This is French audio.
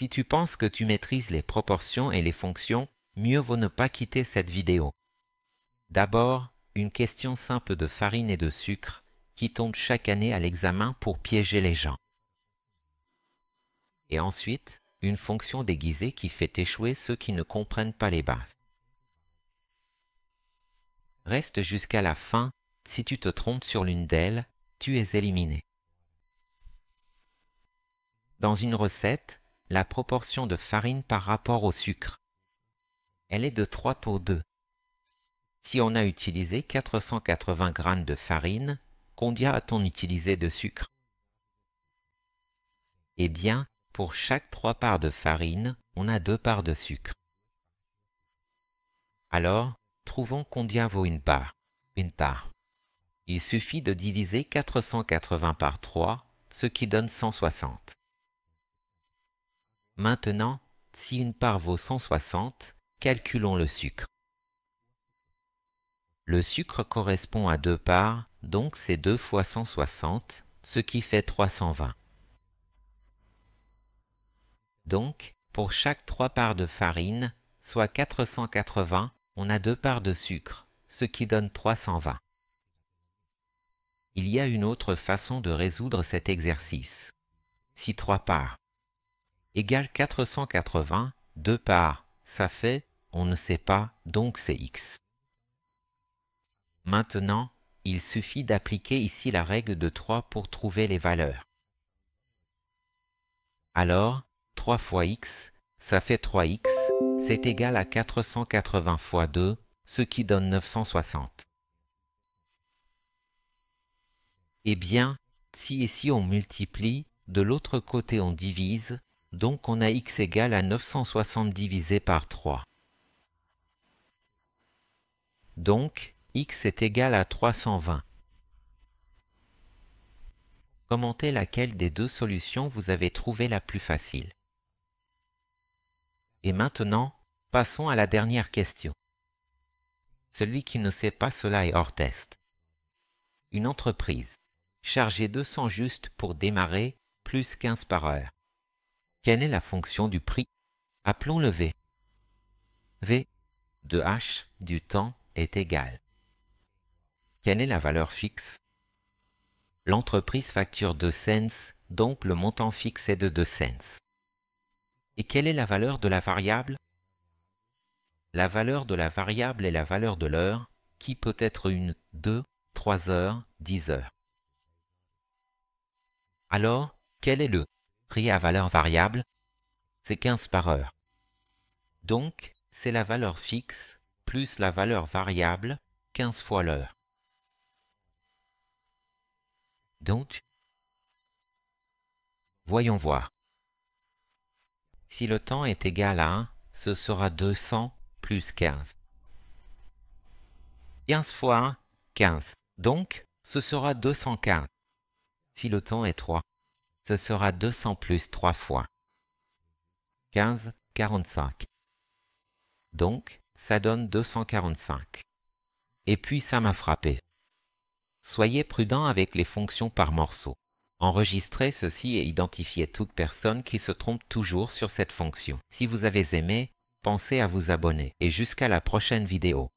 Si tu penses que tu maîtrises les proportions et les fonctions, mieux vaut ne pas quitter cette vidéo. D'abord, une question simple de farine et de sucre qui tombe chaque année à l'examen pour piéger les gens. Et ensuite, une fonction déguisée qui fait échouer ceux qui ne comprennent pas les bases. Reste jusqu'à la fin. Si tu te trompes sur l'une d'elles, tu es éliminé. Dans une recette, la proportion de farine par rapport au sucre, elle est de 3 pour 2. Si on a utilisé 480 g de farine, combien a-t-on utilisé de sucre? Eh bien, pour chaque 3 parts de farine, on a 2 parts de sucre. Alors, trouvons combien vaut une part. Une part. Il suffit de diviser 480 par 3, ce qui donne 160. Maintenant, si une part vaut 160, calculons le sucre. Le sucre correspond à 2 parts, donc c'est 2 fois 160, ce qui fait 320. Donc, pour chaque 3 parts de farine, soit 480, on a 2 parts de sucre, ce qui donne 320. Il y a une autre façon de résoudre cet exercice. Si 3 parts égale 480, 2 parts, ça fait, on ne sait pas, donc c'est x. Maintenant, il suffit d'appliquer ici la règle de 3 pour trouver les valeurs. Alors, 3 fois x, ça fait 3x, c'est égal à 480 fois 2, ce qui donne 960. Eh bien, si ici on multiplie, de l'autre côté on divise, donc on a x égale à 960 divisé par 3. Donc, x est égal à 320. Commentez laquelle des deux solutions vous avez trouvé la plus facile. Et maintenant, passons à la dernière question. Celui qui ne sait pas cela est hors test. Une entreprise, chargée 200 juste pour démarrer, plus 15 par heure. Quelle est la fonction du prix? Appelons-le V. V de H du temps est égal. Quelle est la valeur fixe? L'entreprise facture 2 cents, donc le montant fixe est de 2 cents. Et quelle est la valeur de la variable? La valeur de la variable est la valeur de l'heure, qui peut être une 2, 3 heures, 10 heures. Alors, quel est le prix à valeur variable? C'est 15 par heure. Donc, c'est la valeur fixe plus la valeur variable, 15 fois l'heure. Donc, voyons voir. Si le temps est égal à 1, ce sera 200 plus 15. 15 fois 1, 15. Donc, ce sera 215. Si le temps est 3, ce sera 200 plus 3 fois. 15, 45. Donc, ça donne 245. Et puis ça m'a frappé. Soyez prudent avec les fonctions par morceaux. Enregistrez ceci et identifiez toute personne qui se trompe toujours sur cette fonction. Si vous avez aimé, pensez à vous abonner et jusqu'à la prochaine vidéo.